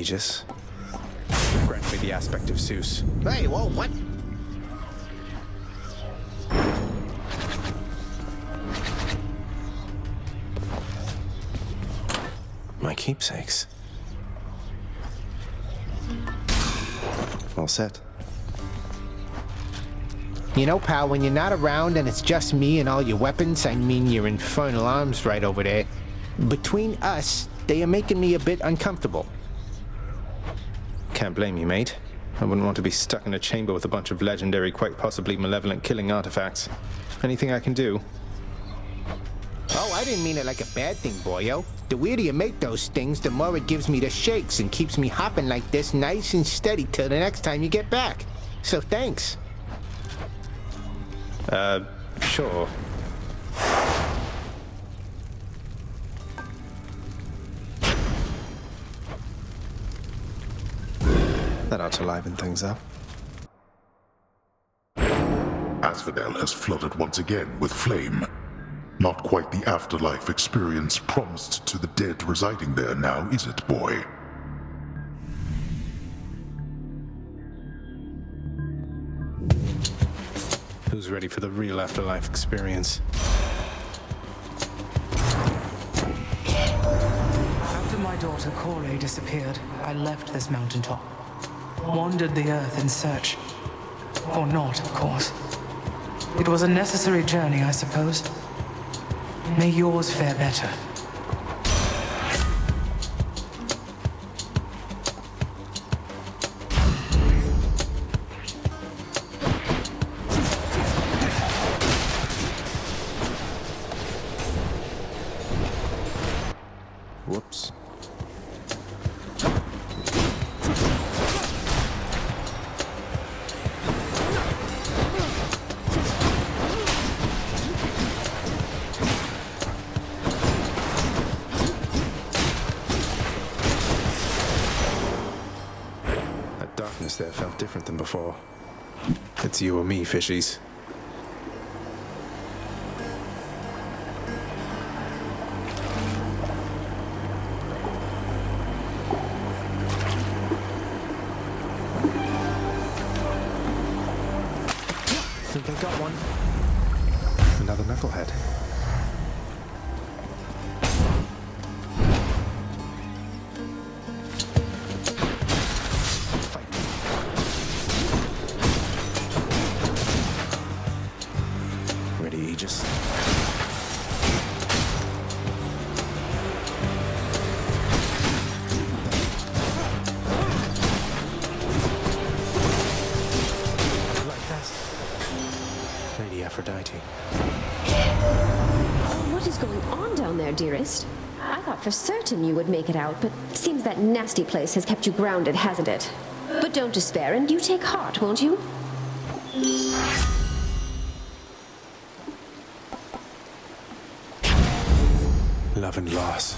Aegis. Grant me the Aspect of Zeus. Hey, whoa, what? My keepsakes. All set. You know, pal, when you're not around and it's just me and all your weapons, I mean your infernal arms right over there, between us, they are making me a bit uncomfortable. Can't blame you, mate. I wouldn't want to be stuck in a chamber with a bunch of legendary, quite possibly malevolent killing artifacts. Anything I can do? Oh, I didn't mean it like a bad thing, boyo. The weirder you make those things, the more it gives me the shakes and keeps me hopping like this nice and steady till the next time you get back. So thanks. Sure. That ought to liven things up. Asphodel has flooded once again with flame. Not quite the afterlife experience promised to the dead residing there now, is it, boy? Who's ready for the real afterlife experience? After my daughter Corey disappeared, I left this mountaintop. Wandered the earth in search. Or not, of course. It was a necessary journey, I suppose. May yours fare better. Whoops. That darkness there felt different than before. It's you or me, fishies. Think I got one. Another knucklehead. Fight me. Ready, Aegis? Lady Aphrodite. What is going on down there, dearest? I thought for certain you would make it out, but seems that nasty place has kept you grounded, hasn't it? But don't despair, and you take heart, won't you? Love and loss.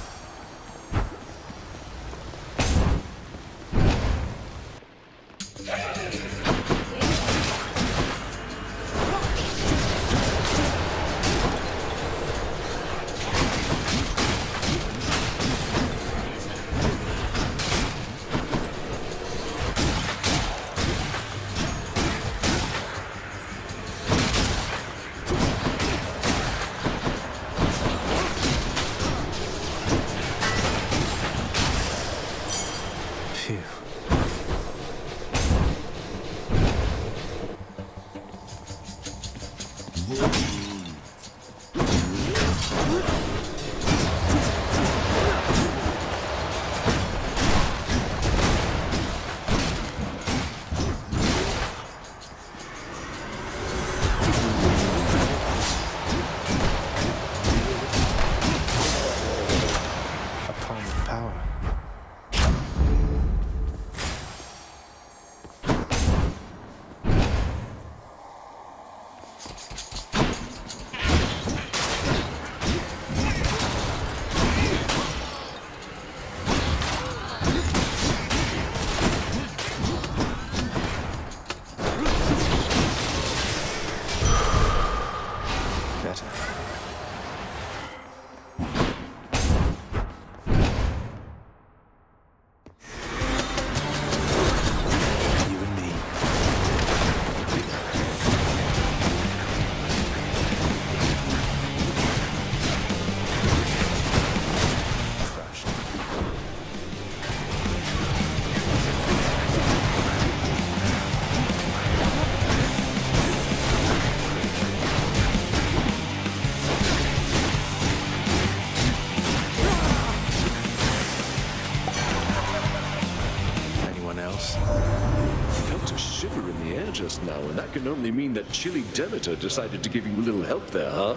there just now, and that can only mean that chilly Demeter decided to give you a little help there, huh?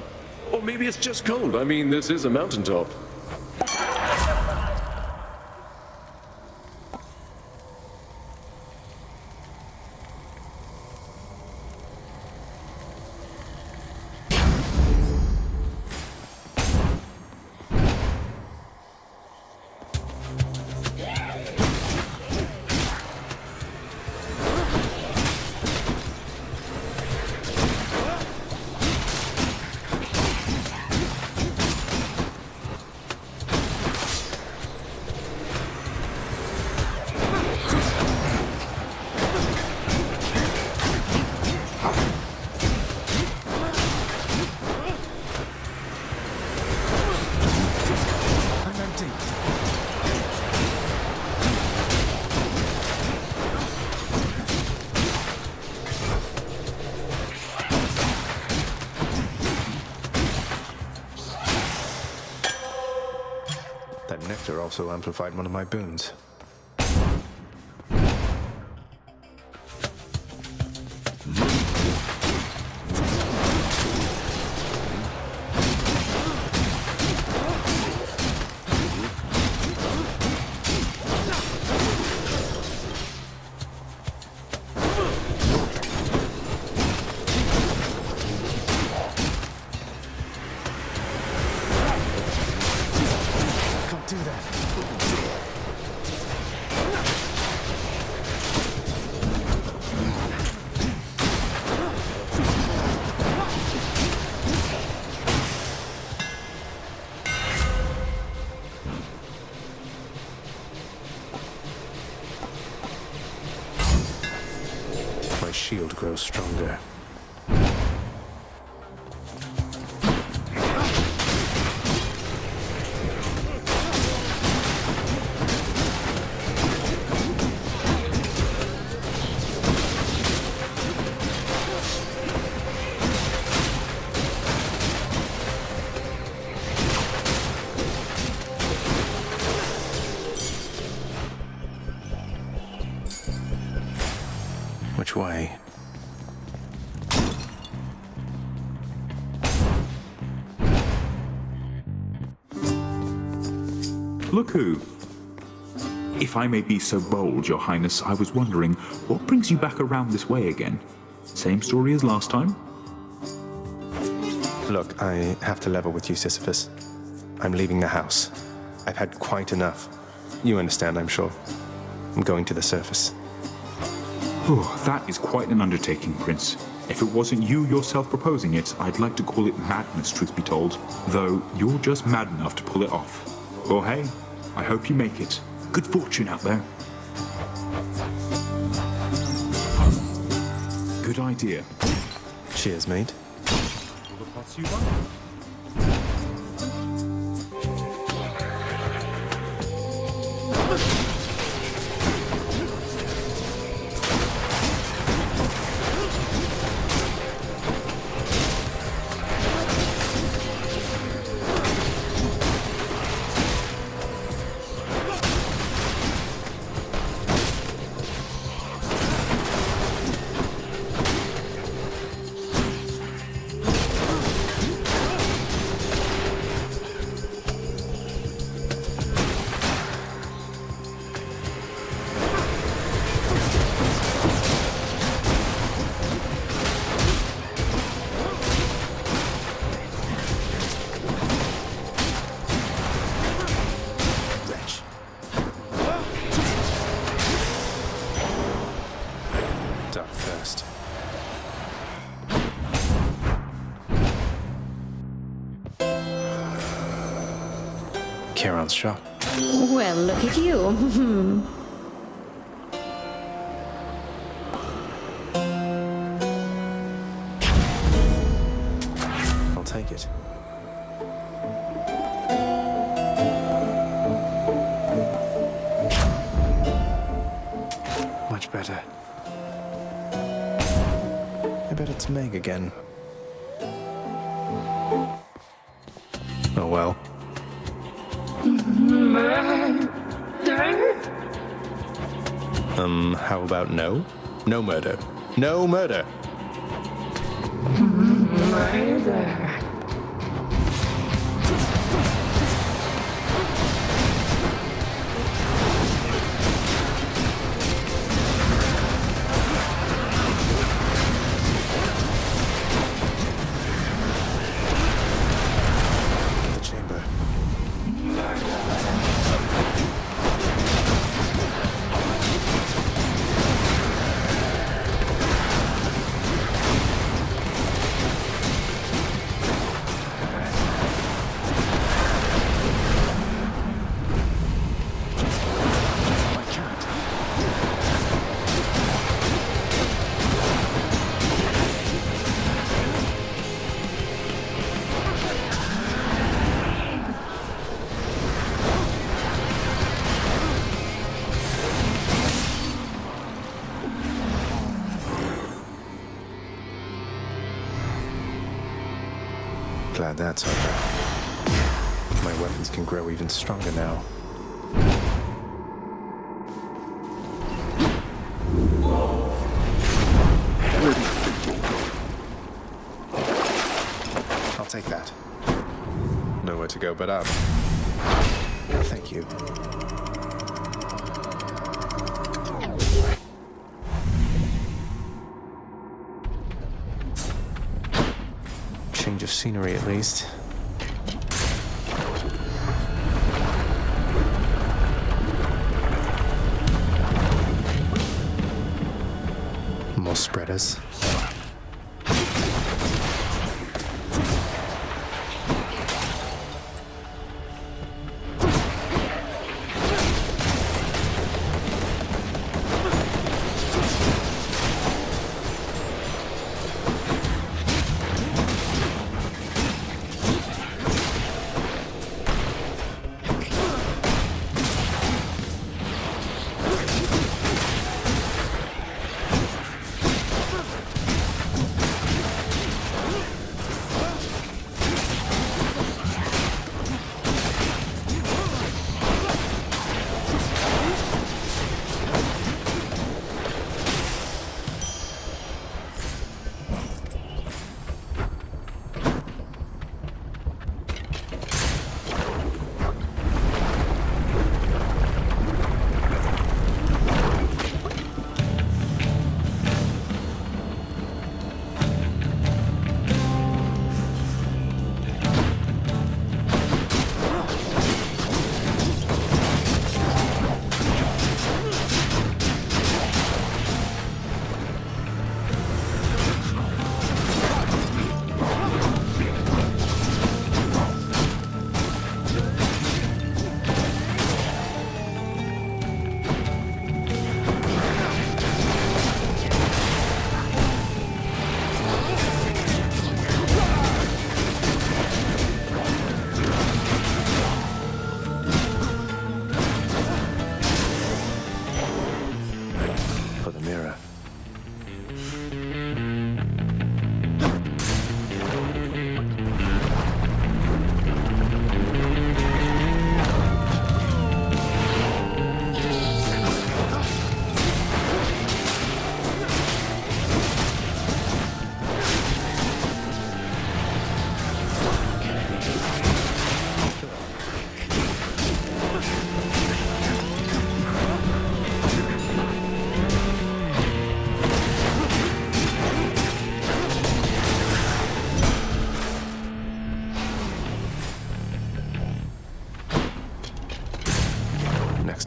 Or maybe it's just cold. I mean, this is a mountaintop. That nectar also amplified one of my boons. My shield grows stronger. Which way? Look who. If I may be so bold, Your Highness, I was wondering, what brings you back around this way again? Same story as last time? Look, I have to level with you, Sisyphus. I'm leaving the house. I've had quite enough. You understand, I'm sure. I'm going to the surface. Oh, that is quite an undertaking, Prince. If it wasn't you yourself proposing it, I'd like to call it madness, truth be told. Though, you're just mad enough to pull it off. Well, hey, I hope you make it. Good fortune out there. Good idea. Cheers, mate. Will the pass you by? Duck first. Charon's shop. Well, look at you. I'll take it. Much better. I bet it's Meg again. Oh well. How about no? No murder. No murder. The chamber. My cat. Glad that's over. My weapons can grow even stronger now. I'll take that. Nowhere to go but up. Thank you. Change of scenery, at least. More spreaders.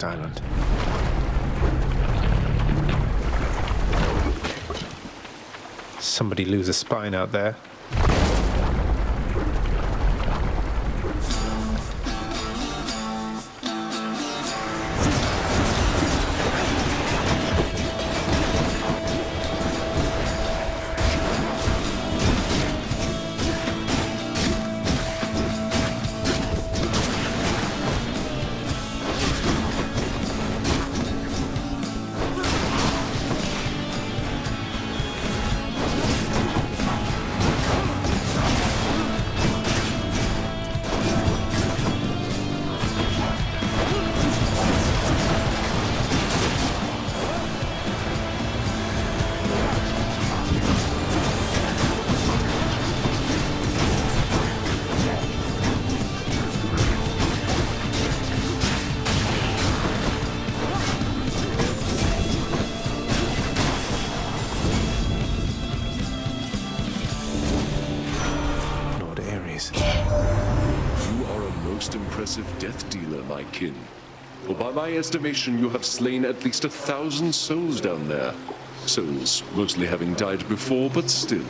Island. Somebody lose a spine out there. massive death dealer, my kin. For by my estimation, you have slain at least 1,000 souls down there. Souls mostly having died before, but still.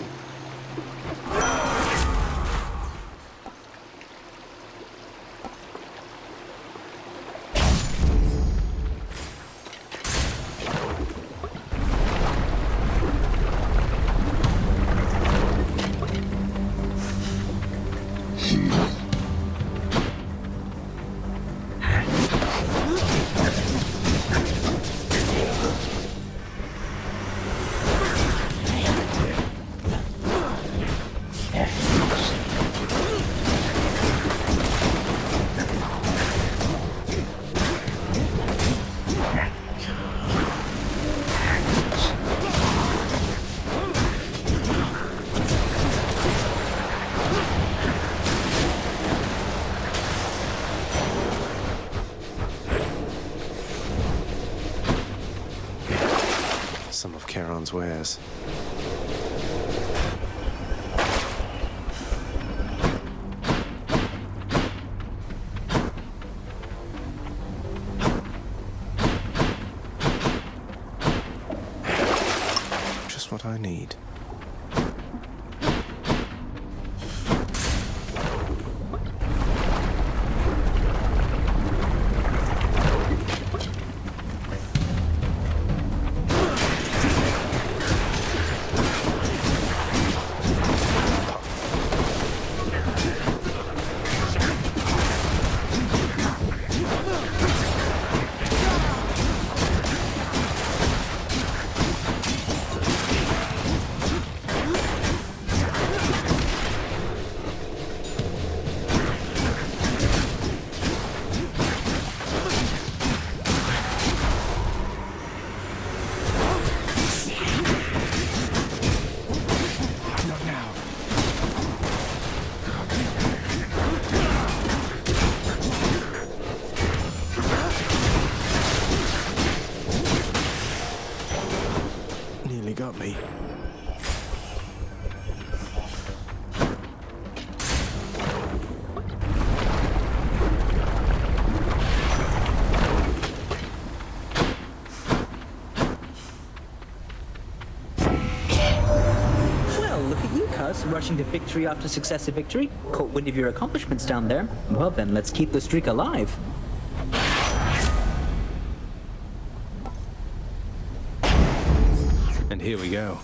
Some of Charon's wares. Just what I need. Got me. Well, look at you, cuz, rushing to victory after successive victory. Caught wind of your accomplishments down there. Well then, let's keep the streak alive. And here we go.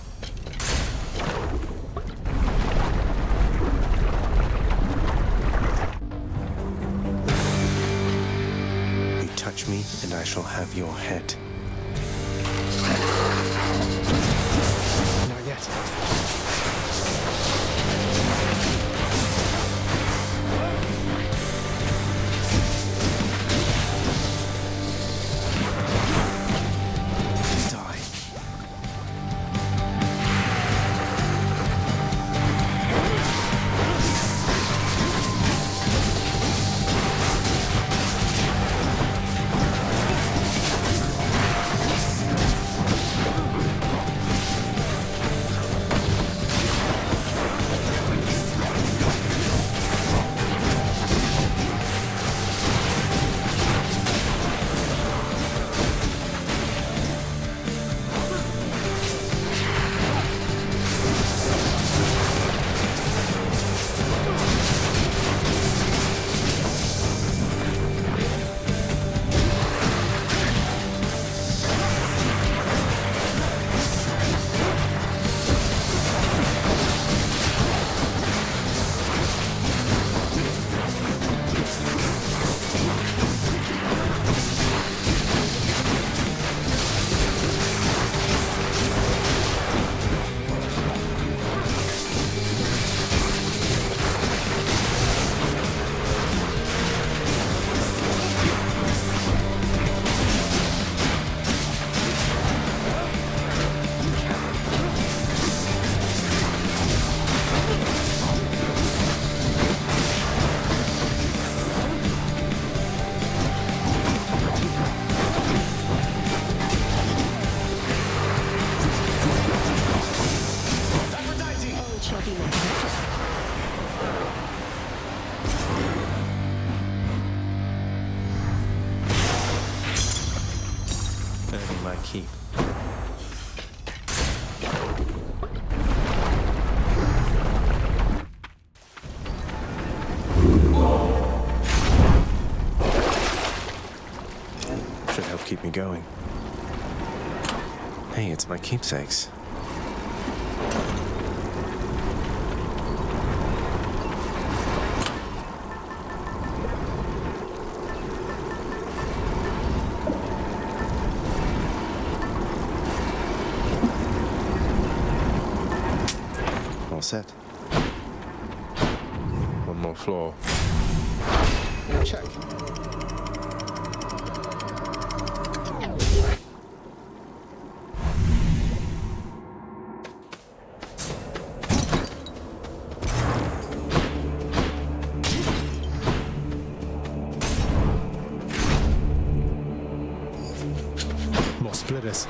You touch me, and I shall have your head. Not yet. you going? Hey, it's my keepsakes. All set. One more floor. Check. More splitters.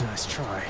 Nice try.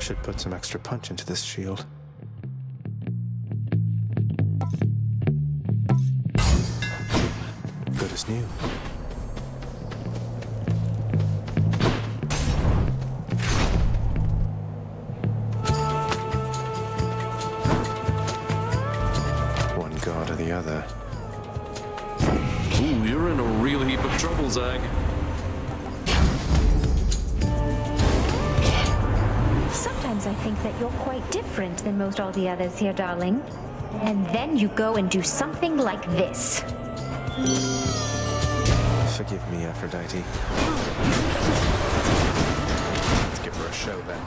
Should put some extra punch into this shield. Good as new. One god or the other. Ooh, you're in a real heap of trouble, Zag. Sometimes I think that you're quite different than most all the others here, darling. And then you go and do something like this. Forgive me, Aphrodite. Let's give her a show then.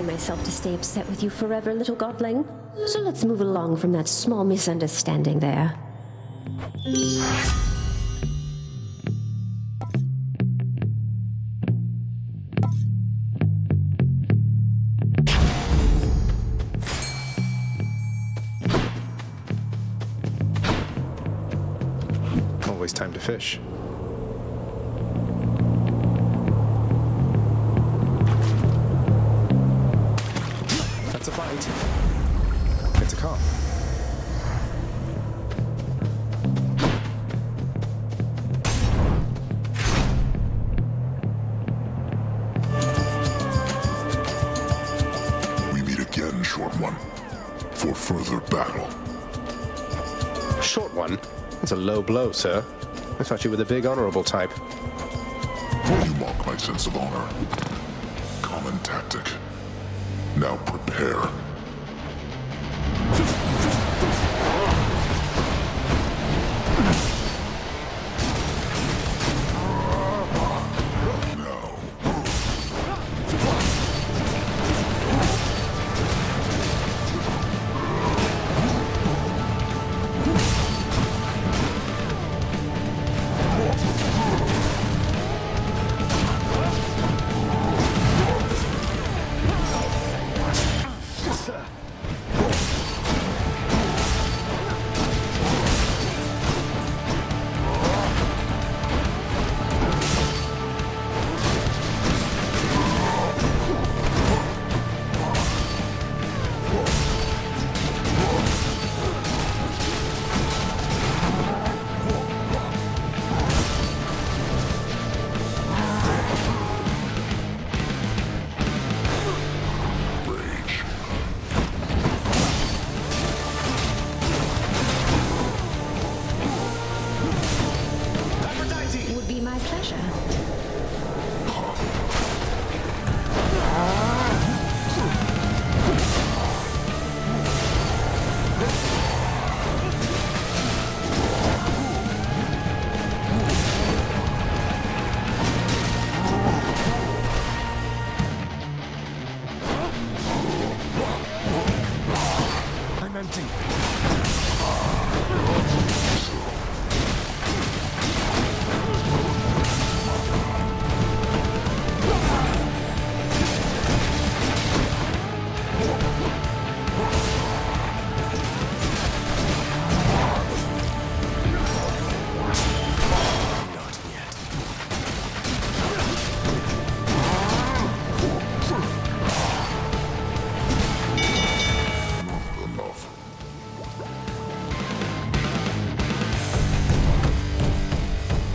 Myself to stay upset with you forever, little godling. So let's move along from that small misunderstanding there. Always time to fish. That's a bite. It's a carp. We meet again, Short One, for further battle. Short one? That's a low blow, sir. I thought you were the big honorable type. You mock my sense of honor. Common tactic. Now prepare. Would be my pleasure. I'm empty.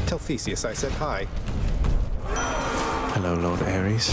Tell Theseus I said hi. Hello, Lord Ares.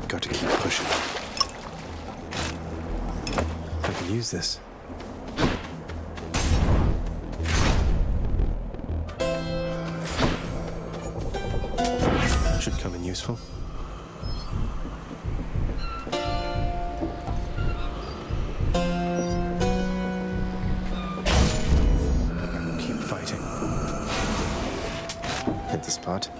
Got to keep pushing. I can use this. Should come in useful. Keep fighting. Hit the spot.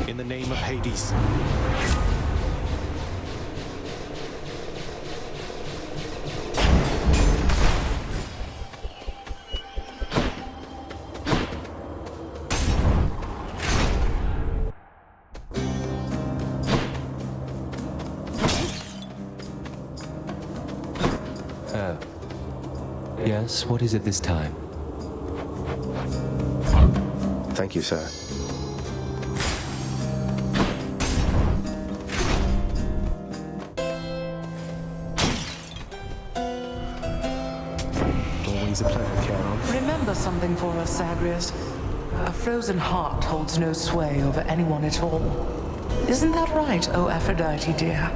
In the name of Hades. Yes, what is it this time? Thank you, sir. Always a pleasure, Charon. Remember something for us, Zagreus. A frozen heart holds no sway over anyone at all. Isn't that right, oh Aphrodite dear?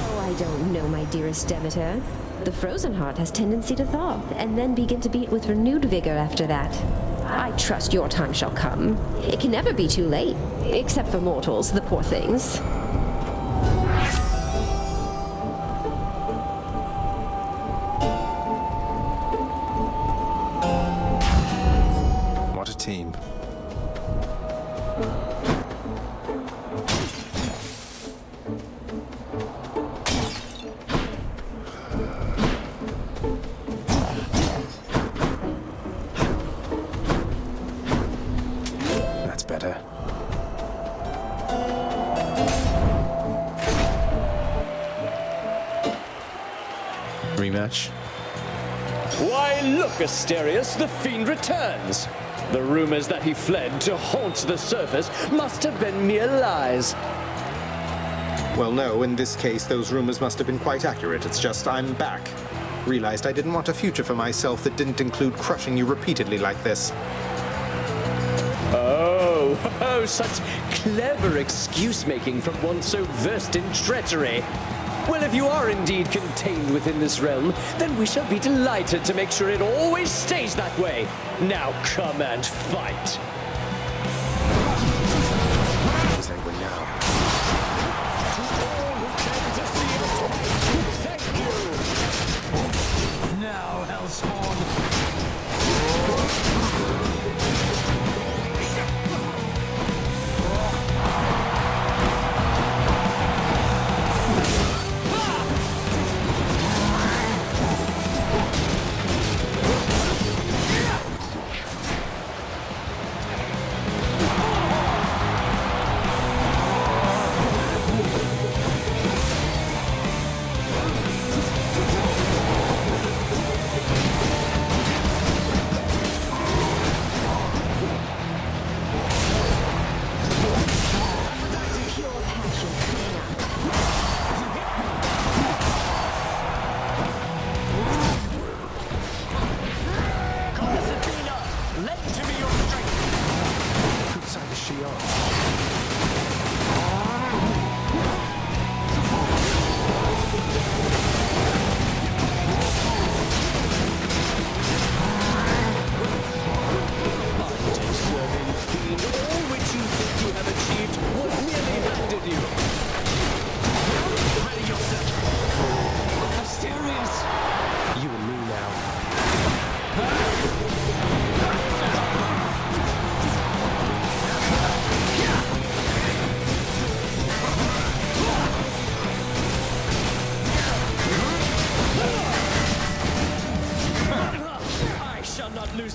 Oh, I don't know, my dearest Demeter. The frozen heart has tendency to thaw, and then begin to beat with renewed vigor after that. I trust your time shall come. It can never be too late, except for mortals, the poor things. What a team. That's better. Rematch? Why, look, Asterius, the fiend returns! The rumors that he fled to haunt the surface must have been mere lies. Well, no, in this case, those rumors must have been quite accurate. It's just I'm back. Realized I didn't want a future for myself that didn't include crushing you repeatedly like this. Oh, such clever excuse-making from one so versed in treachery. Well, if you are indeed contained within this realm, then we shall be delighted to make sure it always stays that way. Now come and fight. Is anyone now? Now, Hellspawn.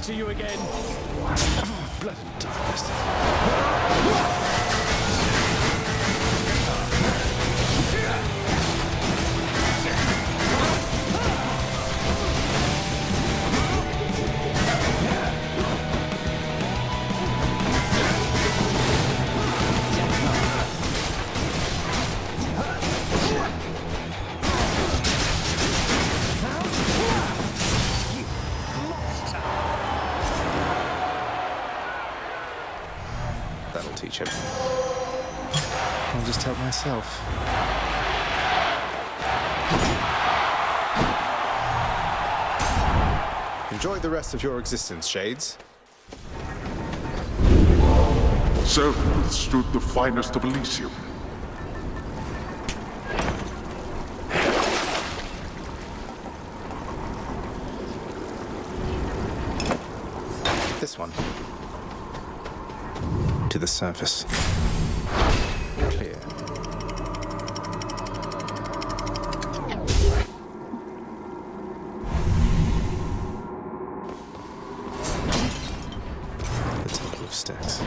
To you again. Blood and darkness. That'll teach him. I'll just help myself. Enjoy the rest of your existence, Shades. Seldom withstood the finest of Elysium. This one. To the surface. Clear. The Temple of Styx.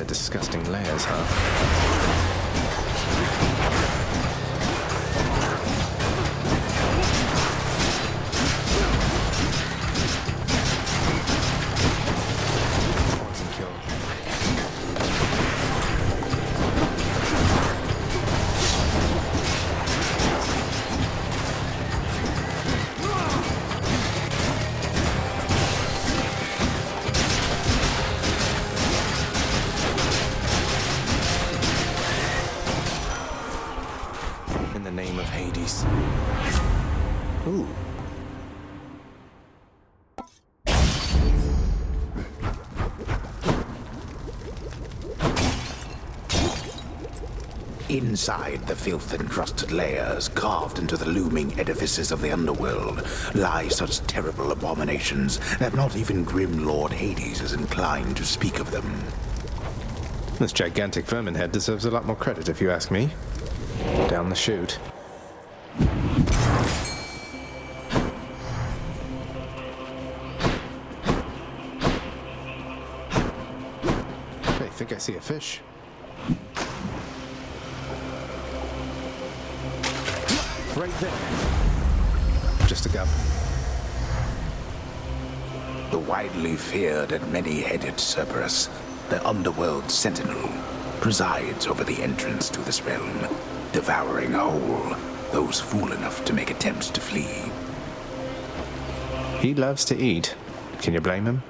their disgusting layers, huh? In the name of Hades. Ooh. Inside the filth-encrusted layers, carved into the looming edifices of the underworld, lie such terrible abominations that not even grim Lord Hades is inclined to speak of them. This gigantic vermin head deserves a lot more credit, if you ask me. Down the chute. Hey, think I see a fish. Right there. Just a gum. The widely feared and many-headed Cerberus, the underworld sentinel, presides over the entrance to this realm, devouring whole those fool enough to make attempts to flee. He loves to eat. Can you blame him?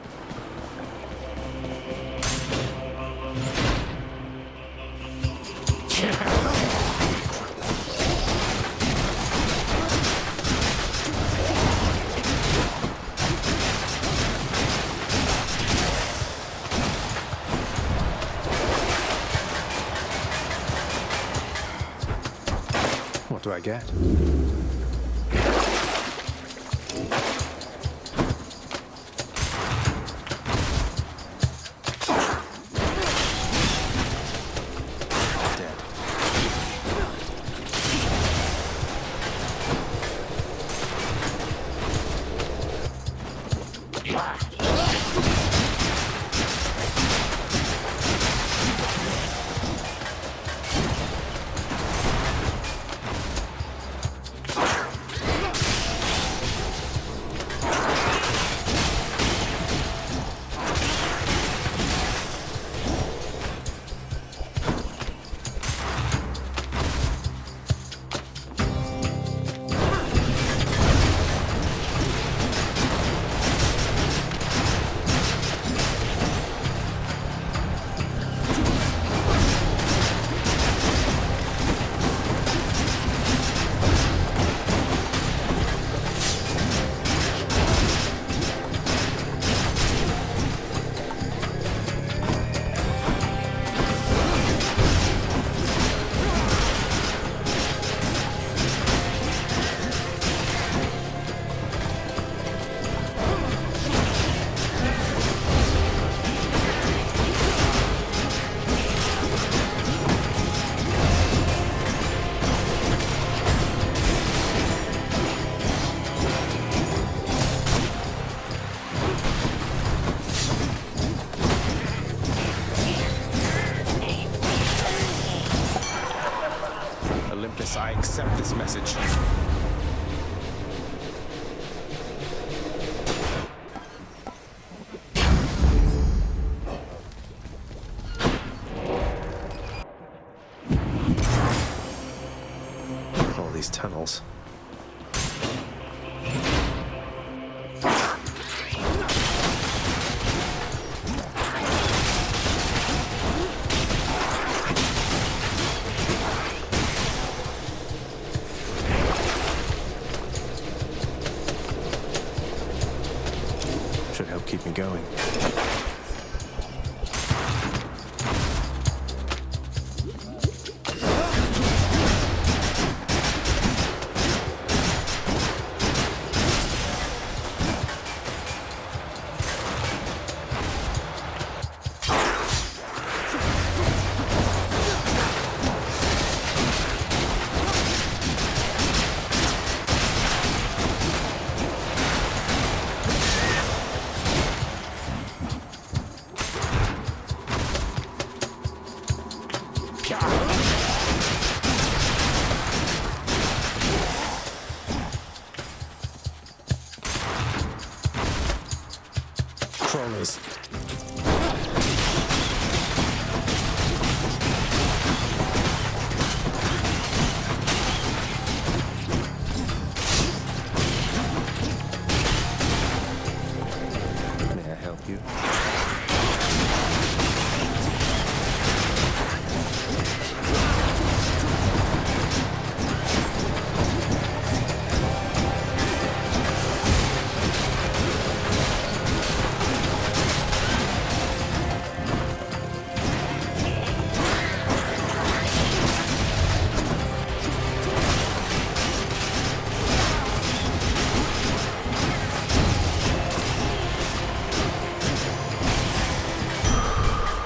What do I get? I accept this message. All these tunnels. Should help keep me going. Crawlers. May I help you?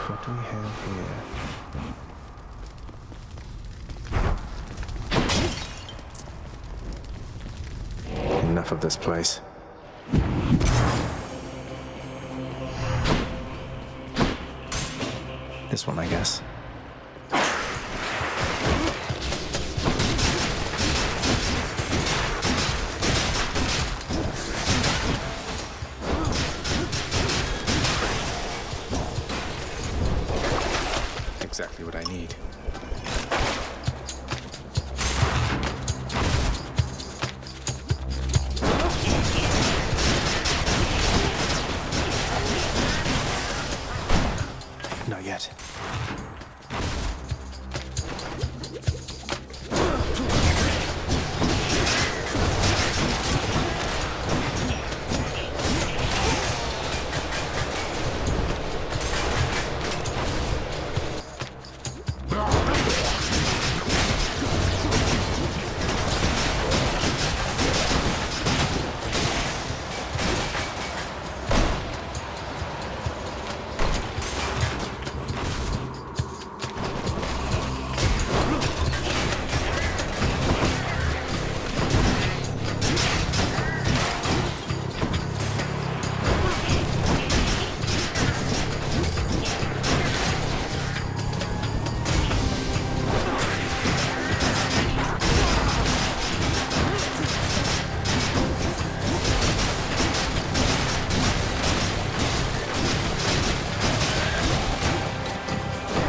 What do we have here? Enough of this place. This one, I guess. Exactly what I need. Not yet.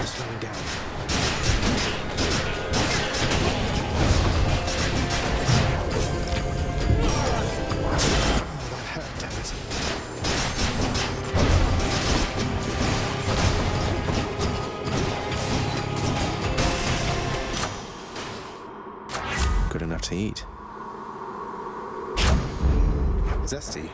Slowing down. Oh, that hurt, damn it. Good enough to eat. Zesty.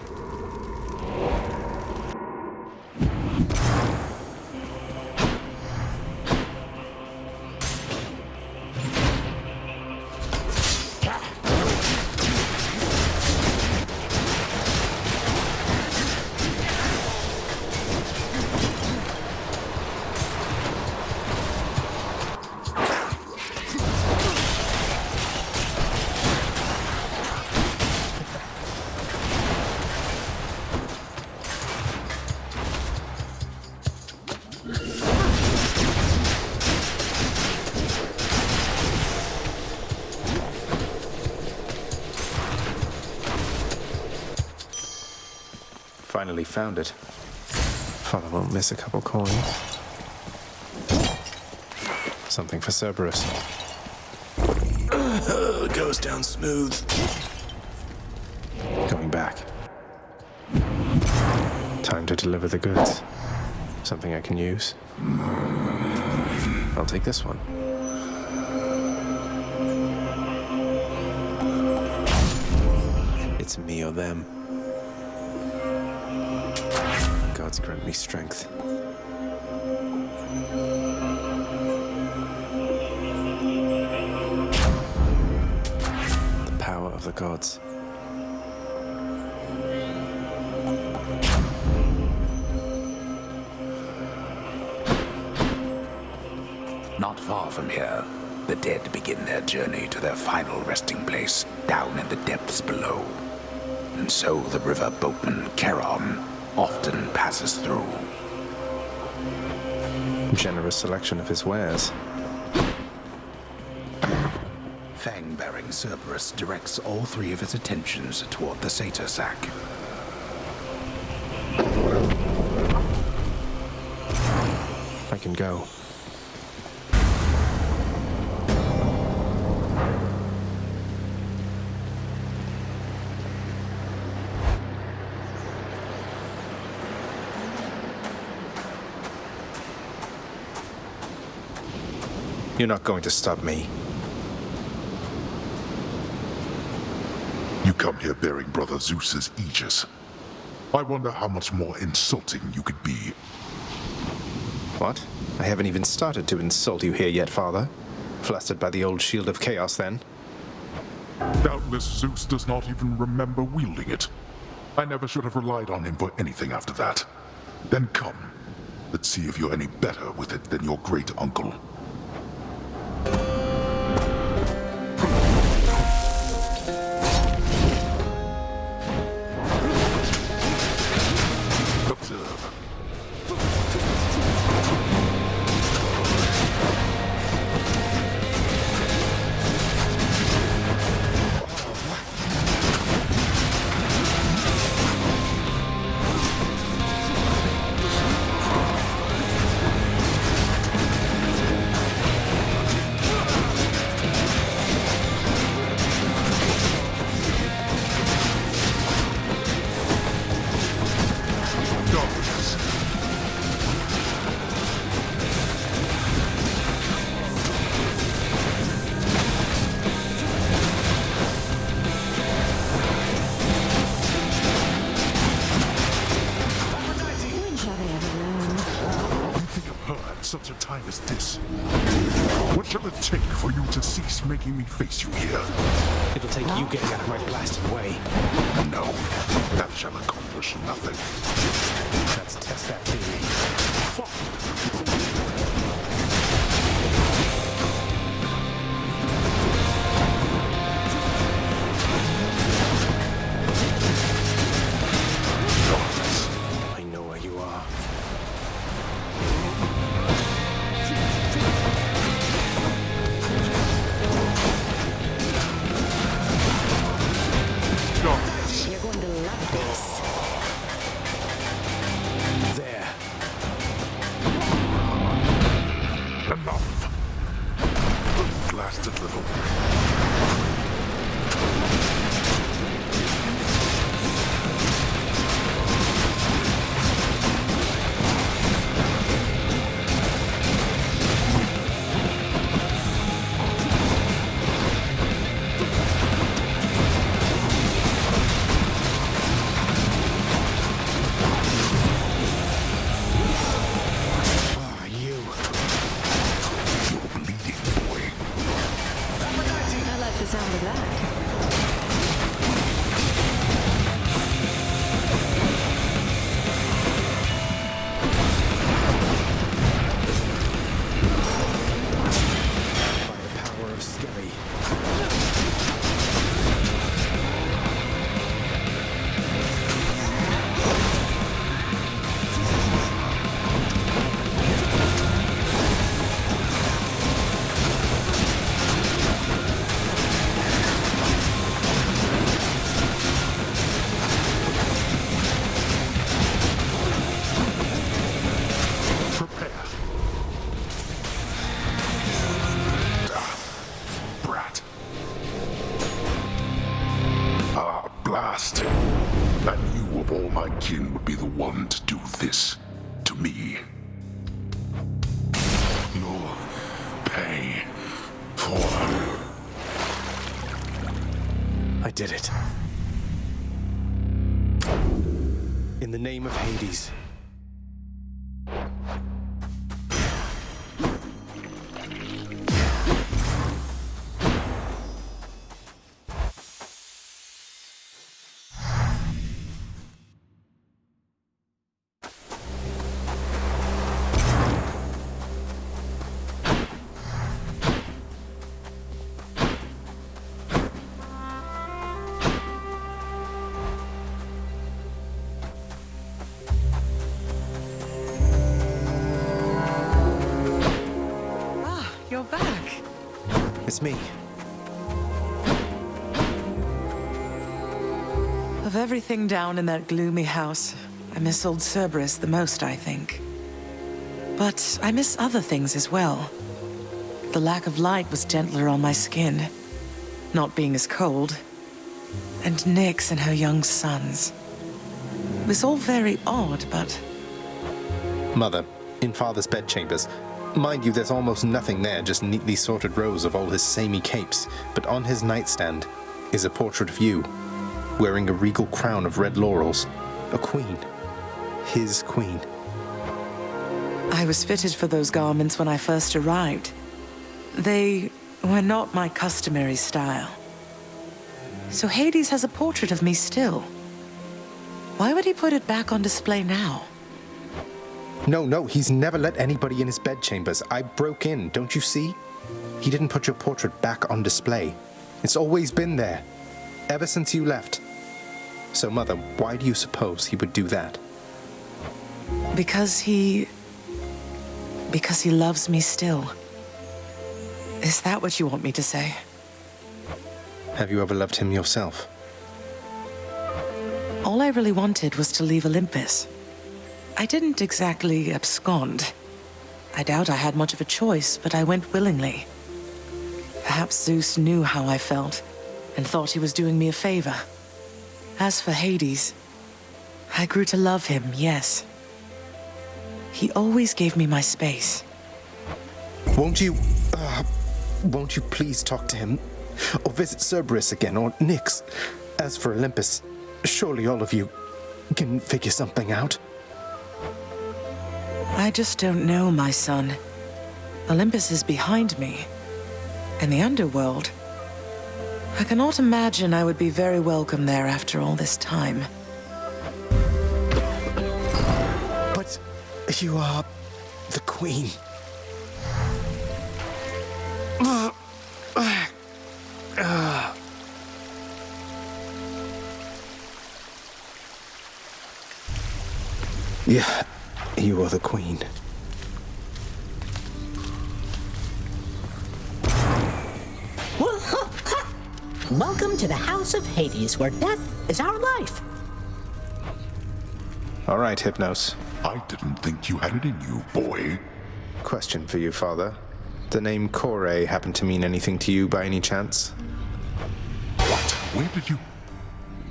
Finally found it. Father won't miss a couple coins. Something for Cerberus. Goes down smooth. Going back. Time to deliver the goods. Something I can use. I'll take this one. It's me or them. Gods grant me strength. The power of the gods. Not far from here, the dead begin their journey to their final resting place down in the depths below. And so the river boatman Charon often passes through. Generous selection of his wares. Cerberus directs all three of his attentions toward the satyr sack. I can go. You're not going to stop me. You come here bearing Brother Zeus's Aegis. I wonder how much more insulting you could be. What? I haven't even started to insult you here yet, Father. Flustered by the old shield of chaos, then? Doubtless Zeus does not even remember wielding it. I never should have relied on him for anything after that. Then come. Let's see if you're any better with it than your great uncle. Observe. Such a time as this. What shall it take for you to cease making me face you here? It'll take you getting out of my blasted way. No, that shall accomplish nothing. Let's test that theory. I know where you are. You're going to love this. There. Enough. Blasted little. Sound of that. By the power of Skelly. Blast. I knew of all my kin would be the one to do this to me. You'll pay for... I did it. In the name of Hades. You're back. It's me. Of everything down in that gloomy house, I miss old Cerberus the most, I think. But I miss other things as well. The lack of light was gentler on my skin, not being as cold. And Nyx and her young sons. It was all very odd, but... Mother, in Father's bedchambers. Mind you, there's almost nothing there, just neatly sorted rows of all his samey capes. But on his nightstand is a portrait of you, wearing a regal crown of red laurels. A queen. His queen. I was fitted for those garments when I first arrived. They were not my customary style. So Hades has a portrait of me still. Why would he put it back on display now? No, he's never let anybody in his bedchambers. I broke in, don't you see? He didn't put your portrait back on display. It's always been there, ever since you left. So, Mother, why do you suppose he would do that? Because he loves me still. Is that what you want me to say? Have you ever loved him yourself? All I really wanted was to leave Olympus. I didn't exactly abscond. I doubt I had much of a choice, but I went willingly. Perhaps Zeus knew how I felt, and thought he was doing me a favor. As for Hades, I grew to love him, yes. He always gave me my space. Won't you please talk to him? Or visit Cerberus again, or Nyx? As for Olympus, surely all of you can figure something out. I just don't know, my son. Olympus is behind me. And the underworld. I cannot imagine I would be very welcome there after all this time. But you are the queen. Yeah, you are the queen. Welcome to the House of Hades, where death is our life. All right, Hypnos. I didn't think you had it in you, boy. Question for you, Father. The name Kore happen to mean anything to you by any chance? What? Where did you...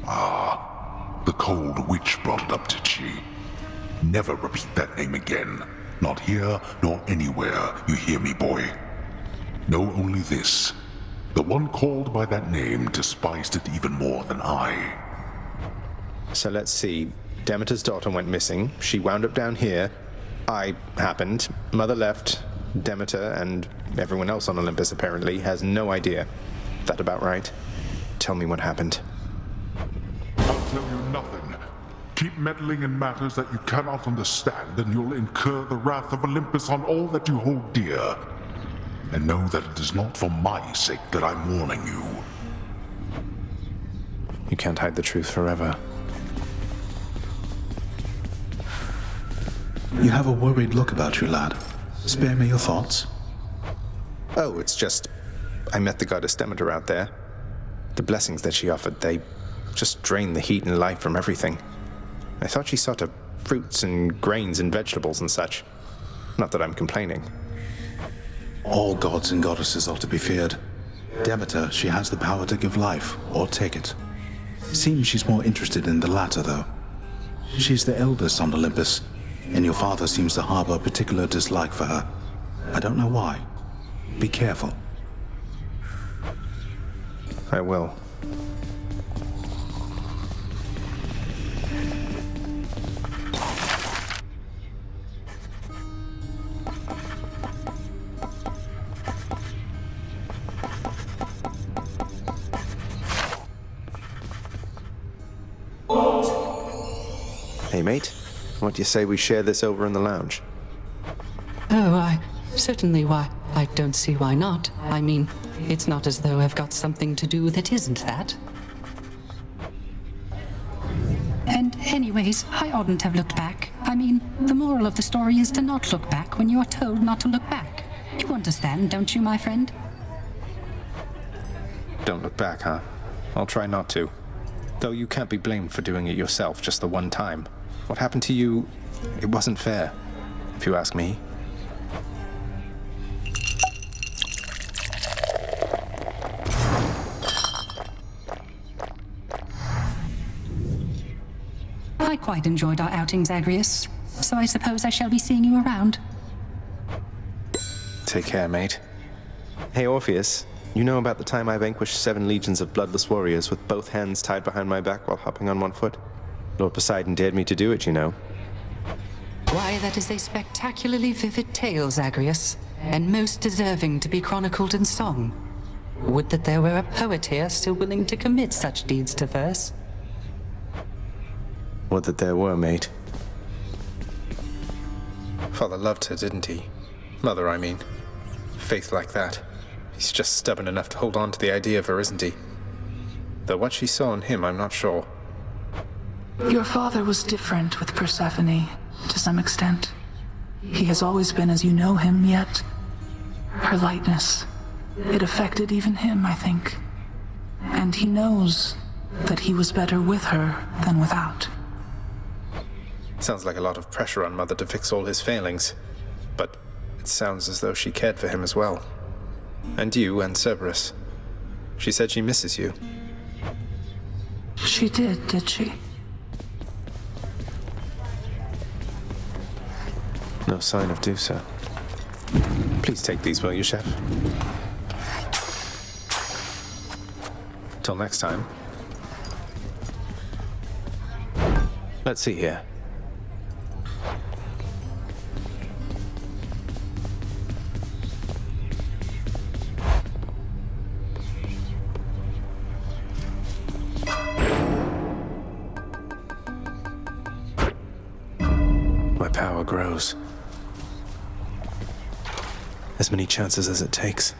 Ah, the cold witch brought it up, did she? Never repeat that name again. Not here, nor anywhere, you hear me, boy? Know only this. The one called by that name despised it even more than I. So let's see. Demeter's daughter went missing. She wound up down here. I happened. Mother left. Demeter and everyone else on Olympus apparently has no idea. That about right? Tell me what happened. I'll tell you nothing. Keep meddling in matters that you cannot understand, and you'll incur the wrath of Olympus on all that you hold dear. And know that it is not for my sake that I'm warning you. You can't hide the truth forever. You have a worried look about you, lad. Spare me your thoughts. Oh, it's just... I met the goddess Demeter out there. The blessings that she offered, they just drain the heat and life from everything. I thought she saw to fruits and grains and vegetables and such. Not that I'm complaining. All gods and goddesses are to be feared. Demeter, she has the power to give life, or take it. Seems she's more interested in the latter, though. She's the eldest on Olympus, and your father seems to harbor a particular dislike for her. I don't know why. Be careful. I will. Hey, mate. What do you say we share this over in the lounge? Oh, certainly, why, I don't see why not. I mean, it's not as though I've got something to do that isn't that. And anyways, I oughtn't have looked back. I mean, the moral of the story is to not look back when you are told not to look back. You understand, don't you, my friend? Don't look back, huh? I'll try not to. Though you can't be blamed for doing it yourself just the one time. What happened to you, it wasn't fair, if you ask me. I quite enjoyed our outings, Agrius, so I suppose I shall be seeing you around. Take care, mate. Hey, Orpheus. You know about the time I vanquished 7 legions of bloodless warriors with both hands tied behind my back while hopping on one foot? Lord Poseidon dared me to do it, you know. Why, that is a spectacularly vivid tale, Zagreus, and most deserving to be chronicled in song. Would that there were a poet here still willing to commit such deeds to verse. Would that there were, mate. Father loved her, didn't he? Mother, I mean. Faith like that. He's just stubborn enough to hold on to the idea of her, isn't he? Though what she saw in him, I'm not sure. Your father was different with Persephone, to some extent. He has always been as you know him, yet her lightness, it affected even him, I think. And he knows that he was better with her than without. Sounds like a lot of pressure on Mother to fix all his failings. But it sounds as though she cared for him as well. And you and Cerberus. She said she misses you. She did she? No sign of Dusa. Please take these, will you, Chef? Till next time. Let's see here. My power grows. As many chances as it takes.